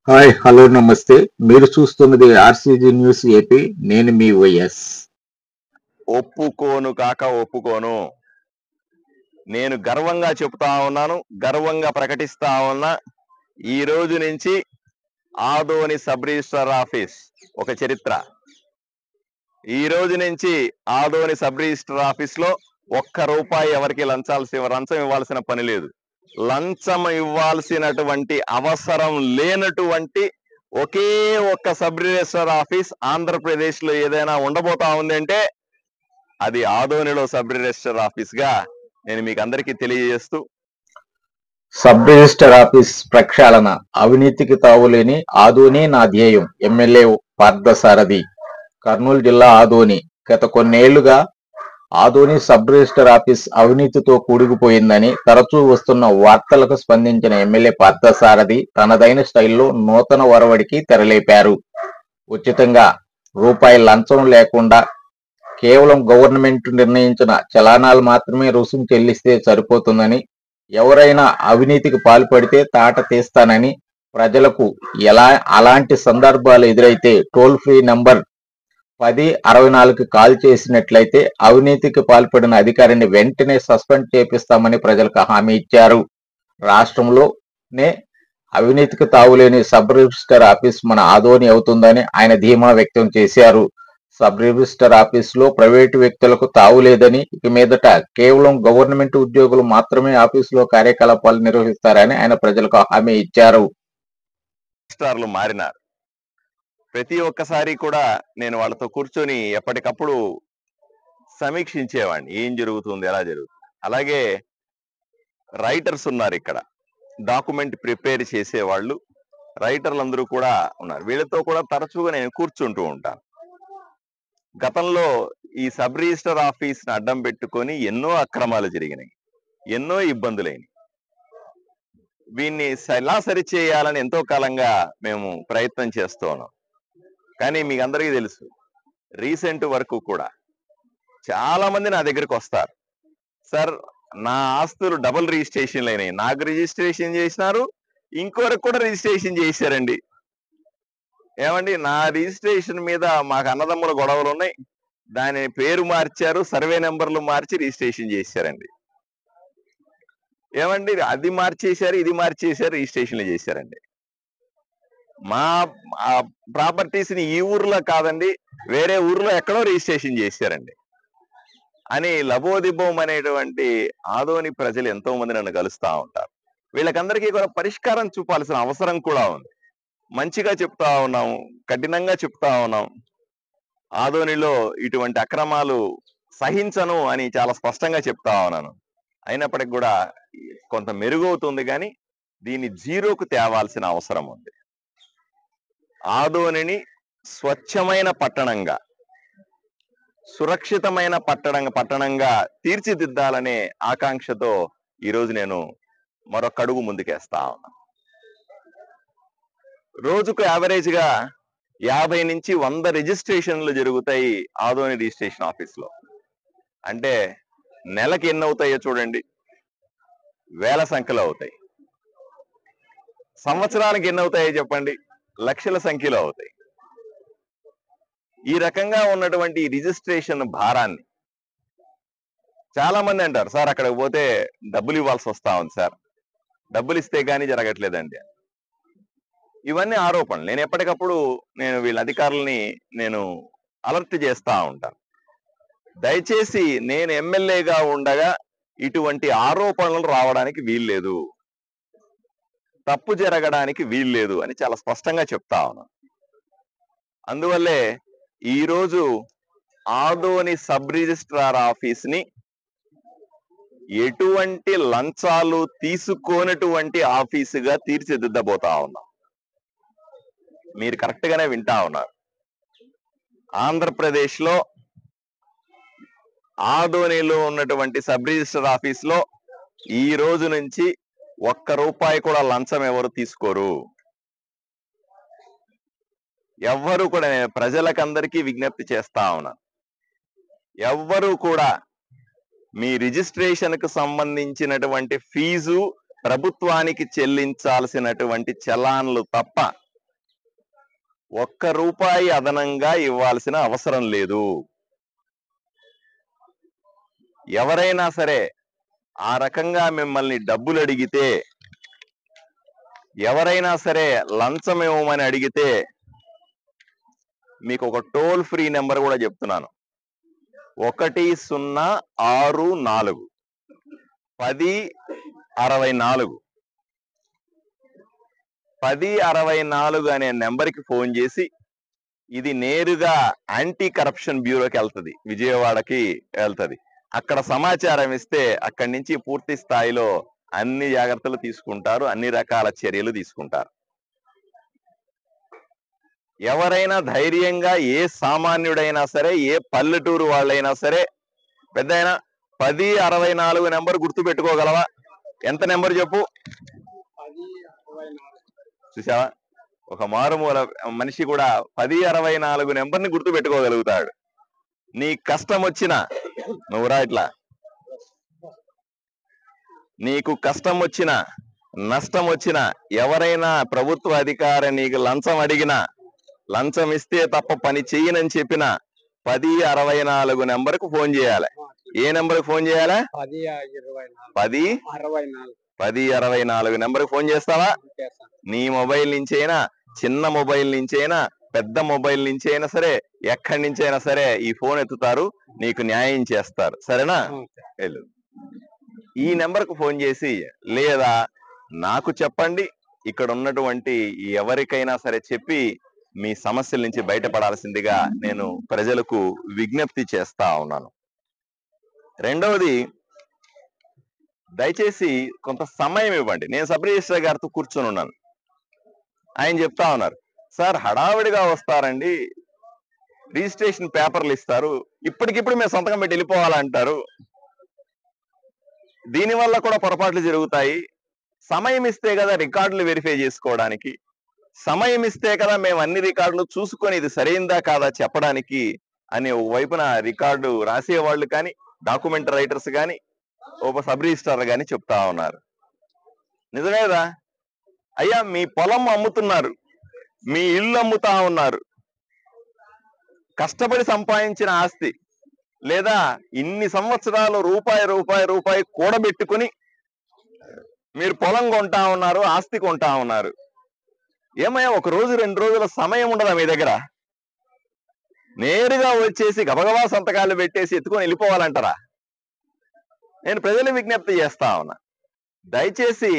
Hi hello నమస్తే. మీరు చూస్తున్నది ఆర్సీజీ న్యూస్ ఏపీ. నేను మీ వైఎస్. ఒప్పుకోను కాక ఒప్పుకోను. నేను గర్వంగా చెప్తా ఉన్నాను, గర్వంగా ప్రకటిస్తా ఉన్నా. ఈ రోజు నుంచి ఆదోని సబ్ రిజిస్ట్రార్ ఆఫీస్ ఒక చరిత్ర. ఈ రోజు నుంచి ఆదోని సబ్ రిజిస్ట్రార్ ఆఫీస్ లో ₹1 ఎవరికి లంచం ఇవ్వాల్సిన పని లేదు. లంచం ఇవ్వాల్సినటువంటి అవసరం లేనటువంటి ఒకే ఒక్క సబ్ రిజిస్ట్రార్ ఆఫీస్ ఆంధ్రప్రదేశ్ లో ఏదైనా ఉండబోతా ఉంది అంటే అది ఆదోనిలో సబ్ రిజిస్టర్ ఆఫీస్ గా నేను మీకు అందరికీ తెలియజేస్తూ, సబ్ రిజిస్టర్ ఆఫీస్ ప్రక్షాళన, అవినీతికి తావులేని ఆదోని నా ధ్యేయం. ఎమ్మెల్యే పార్థసారథి. కర్నూలు జిల్లా ఆదోని. గత కొన్నేళ్లుగా ఆదోని సబ్ రిజిస్టర్ ఆఫీస్ అవినీతితో కూడుకుపోయిందని తరచూ వస్తున్న వార్తలకు స్పందించిన ఎమ్మెల్యే పార్థసారథి తనదైన స్టైల్లో నూతన ఒరవడికి తెరలేపారు. ఉచితంగా రూపాయి లంచం లేకుండా కేవలం గవర్నమెంట్ నిర్ణయించిన చలానాలు మాత్రమే రుసుము చెల్లిస్తే సరిపోతుందని, ఎవరైనా అవినీతికి పాల్పడితే తాట తీస్తానని, ప్రజలకు అలాంటి సందర్భాలు ఎదురైతే టోల్ ఫ్రీ నంబర్ 1064కి కాల్ చేసినట్లయితే అవినీతికి పాల్పడిన అధికారిని వెంటనే సస్పెండ్ చేపిస్తామని ప్రజలకు హామీ ఇచ్చారు. రాష్ట్రంలోనే అవినీతికి తావులేని సబ్ రిజిస్టర్ ఆఫీస్ మన ఆదోని అవుతుందని ఆయన ధీమా వ్యక్తం చేశారు. సబ్ రిజిస్టర్ ఆఫీస్ లో ప్రైవేటు వ్యక్తులకు తావు లేదని, ఇక మీదట కేవలం గవర్నమెంట్ ఉద్యోగులు మాత్రమే ఆఫీసులో కార్యకలాపాలు నిర్వహిస్తారని ఆయన ప్రజలకు హామీ ఇచ్చారు. రిజిస్ట్రార్లు మారినారు. ప్రతి ఒక్కసారి కూడా నేను వాళ్ళతో కూర్చొని ఎప్పటికప్పుడు సమీక్షించేవాడిని, ఏం జరుగుతుంది, ఎలా జరుగుతుంది. అలాగే రైటర్స్ ఉన్నారు ఇక్కడ, డాక్యుమెంట్ ప్రిపేర్ చేసేవాళ్ళు, రైటర్లందరూ కూడా ఉన్నారు. వీళ్ళతో కూడా తరచుగా నేను కూర్చుంటూ ఉంటాను. గతంలో ఈ సబ్ రిజిస్టర్ ఆఫీస్ ని అడ్డం పెట్టుకొని ఎన్నో అక్రమాలు జరిగినాయి, ఎన్నో ఇబ్బందులైనవి. వీన్ని ఎలా సరిచేయాలని ఎంతో కాలంగా మేము ప్రయత్నం చేస్తూ ఉన్నాం. కానీ మీకు అందరికీ తెలుసు, రీసెంట్ వరకు కూడా చాలా మంది నా దగ్గరికి వస్తారు. సార్, నా ఆస్తులు డబుల్ రిజిస్ట్రేషన్లు అయినాయి, నాకు రిజిస్ట్రేషన్ చేసినారు, ఇంకొకరికి కూడా రిజిస్ట్రేషన్ చేశారండి. ఏమండి, నా రిజిస్ట్రేషన్ మీద మాకు అన్నదమ్ముల గొడవలు ఉన్నాయి, దాని పేరు మార్చారు, సర్వే నెంబర్లు మార్చి రిజిస్ట్రేషన్ చేశారండి. ఏమండి, అది మార్చేశారు, ఇది మార్చేశారు, రిజిస్ట్రేషన్లు చేశారండి. మా ప్రాపర్టీస్ ని ఈ ఊర్లో కాదండి, వేరే ఊర్లో ఎక్కడో రిజిస్ట్రేషన్ చేశారండి అని లబోదిబోం అనేటువంటి ఆదోని ప్రజలు ఎంతో మంది నన్ను కలుస్తా ఉంటారు. వీళ్ళకందరికీ కూడా పరిష్కారం చూపాల్సిన అవసరం కూడా ఉంది. మంచిగా చెప్తా ఉన్నాం, కఠినంగా చెప్తా ఉన్నాం. ఆదోనిలో ఇటువంటి అక్రమాలు సహించను అని చాలా స్పష్టంగా చెప్తా ఉన్నాను. అయినప్పటికి కూడా కొంత మెరుగవుతుంది, కానీ దీన్ని జీరోకు తేవాల్సిన అవసరం ఉంది. ఆదోనిని స్వచ్ఛమైన పట్టణంగా, సురక్షితమైన పట్టణంగా తీర్చిదిద్దాలనే ఆకాంక్షతో ఈరోజు నేను మరొక అడుగు ముందుకేస్తా ఉన్నా. రోజుకు యావరేజ్ గా 50 నుంచి 100 రిజిస్ట్రేషన్లు జరుగుతాయి ఆదోని రిజిస్ట్రేషన్ ఆఫీస్ లో. అంటే నెలకి ఎన్ని అవుతాయో చూడండి, వేల సంఖ్యలో అవుతాయి. సంవత్సరానికి ఎన్ని అవుతాయో చెప్పండి, లక్షల సంఖ్యలో అవుతాయి. ఈ రకంగా ఉన్నటువంటి రిజిస్ట్రేషన్ భారాన్ని చాలా మంది అంటారు, సార్ అక్కడికి పోతే డబ్బులు ఇవ్వాల్సి వస్తా ఉంది సార్, డబ్బులు ఇస్తే గానీ జరగట్లేదండి. ఇవన్నీ ఆరోపణలు. నేను ఎప్పటికప్పుడు వీళ్ళ అధికారులని అలర్ట్ చేస్తా ఉంటాను. దయచేసి నేను ఎమ్మెల్యేగా ఉండగా ఇటువంటి ఆరోపణలు రావడానికి వీల్లేదు, తప్పు జరగడానికి వీల్లేదు అని చాలా స్పష్టంగా చెప్తా ఉన్నాను. అందువల్లే ఈరోజు ఆదోని సబ్ రిజిస్ట్రార్ ఆఫీస్ ని ఎటువంటి లంచాలు తీసుకోనటువంటి ఆఫీసుగా తీర్చిదిద్దబోతా ఉన్నాం. మీరు కరెక్ట్ గానే వింటా ఉన్నారు. ఆంధ్రప్రదేశ్ లో ఆదోనిలో ఉన్నటువంటి సబ్ రిజిస్టర్ ఆఫీస్ లో ఈ రోజు నుంచి ₹1 కూడా లంచం ఎవరు తీసుకోరు. ఎవ్వరు కూడా, నేను ప్రజలకందరికీ విజ్ఞప్తి చేస్తా ఉన్నాను, ఎవ్వరూ కూడా మీ రిజిస్ట్రేషన్ కు సంబంధించినటువంటి ఫీజు ప్రభుత్వానికి చెల్లించాల్సినటువంటి చలాన్లు తప్ప రూపాయి అదనంగా ఇవ్వాల్సిన అవసరం లేదు. ఎవరైనా సరే ఆ రకంగా మిమ్మల్ని డబ్బులు అడిగితే, ఎవరైనా సరే లంచం ఇవ్వమని అడిగితే మీకు ఒక టోల్ ఫ్రీ నెంబర్ కూడా చెప్తున్నాను. 1064 1064 1064 అనే నెంబర్కి ఫోన్ చేసి, ఇది నేరుగా యాంటీ కరప్షన్ బ్యూరోకి వెళ్తుంది, విజయవాడకి వెళ్తుంది. అక్కడ సమాచారం ఇస్తే అక్కడి నుంచి పూర్తి స్థాయిలో అన్ని జాగ్రత్తలు తీసుకుంటారు, అన్ని రకాల చర్యలు తీసుకుంటారు. ఎవరైనా ధైర్యంగా, ఏ సామాన్యుడైనా సరే, ఏ పల్లెటూరు వాళ్ళైనా సరే, పెద్దయినా 1064 నెంబర్ గుర్తు పెట్టుకోగలవా? ఎంత నెంబర్ చెప్పు. చూసావా, ఒక మారుమూల మనిషి కూడా 1064 నెంబర్ని గుర్తు పెట్టుకోగలుగుతాడు. నీ కష్టం వచ్చినా నువ్వురా ఇట్లా, నీకు కష్టం వచ్చినా నష్టం వచ్చినా, ఎవరైనా ప్రభుత్వ అధికారి నీకు లంచం అడిగినా, లంచం ఇస్తే తప్ప పని చెయ్యనని చెప్పిన 1064 నెంబర్కు ఫోన్ చేయాలి. ఏ నెంబర్కి ఫోన్ చేయాలి? 1064 నెంబర్కి ఫోన్ చేస్తావా? నీ మొబైల్ నుంచి అయినా, చిన్న మొబైల్ నుంచి అయినా, పెద్ద మొబైల్ నుంచి అయినా సరే, ఎక్కడి నుంచి అయినా సరే ఈ ఫోన్ ఎత్తుతారు, నీకు న్యాయం చేస్తారు. సరేనా? వెళ్ళు. ఈ నెంబర్కు ఫోన్ చేసి, లేదా నాకు చెప్పండి, ఇక్కడ ఉన్నటువంటి ఎవరికైనా సరే చెప్పి మీ సమస్యల నుంచి బయటపడాల్సిందిగా నేను ప్రజలకు విజ్ఞప్తి చేస్తా ఉన్నాను. రెండవది, దయచేసి కొంత సమయం ఇవ్వండి. నేను సబ్ రిజిస్ట్రార్ గారితో కూర్చొని ఉన్నాను. ఆయన చెప్తా ఉన్నారు, సార్ హడావిడిగా వస్తారండి, రిజిస్ట్రేషన్ పేపర్లు ఇస్తారు, ఇప్పటికిప్పుడు మేము సంతకం పెట్టి వెళ్ళిపోవాలంటారు, దీనివల్ల కూడా పొరపాట్లు జరుగుతాయి. సమయం ఇస్తే కదా రికార్డులు వెరిఫై చేసుకోవడానికి, సమయం ఇస్తే కదా మేము అన్ని రికార్డులు చూసుకొని ఇది సరైందా కాదా చెప్పడానికి అని ఒకవైపున రికార్డు రాసేవాళ్ళు కానీ, డాక్యుమెంట్ రైటర్స్ కానీ, ఒక సబ్ రిజిస్ట్రార్ కానీ చెప్తా ఉన్నారు. నిజమేదా? అయ్యా, మీ పొలం అమ్ముతున్నారు, మీ ఇల్లు అమ్ముతా ఉన్నారు, కష్టపడి సంపాదించిన ఆస్తి, లేదా ఇన్ని సంవత్సరాలు రూపాయి కూడబెట్టుకుని మీరు పొలం కొంటా ఉన్నారు, ఆస్తి కొంటా ఉన్నారు. ఏమయ్యా, 1 రోజు 2 రోజుల సమయం ఉండదా మీ దగ్గర? నేరుగా వచ్చేసి గబగబా సంతకాలు పెట్టేసి ఎత్తుకొని వెళ్ళిపోవాలంటారా? నేను ప్రజలు విజ్ఞప్తి చేస్తా ఉన్నా, దయచేసి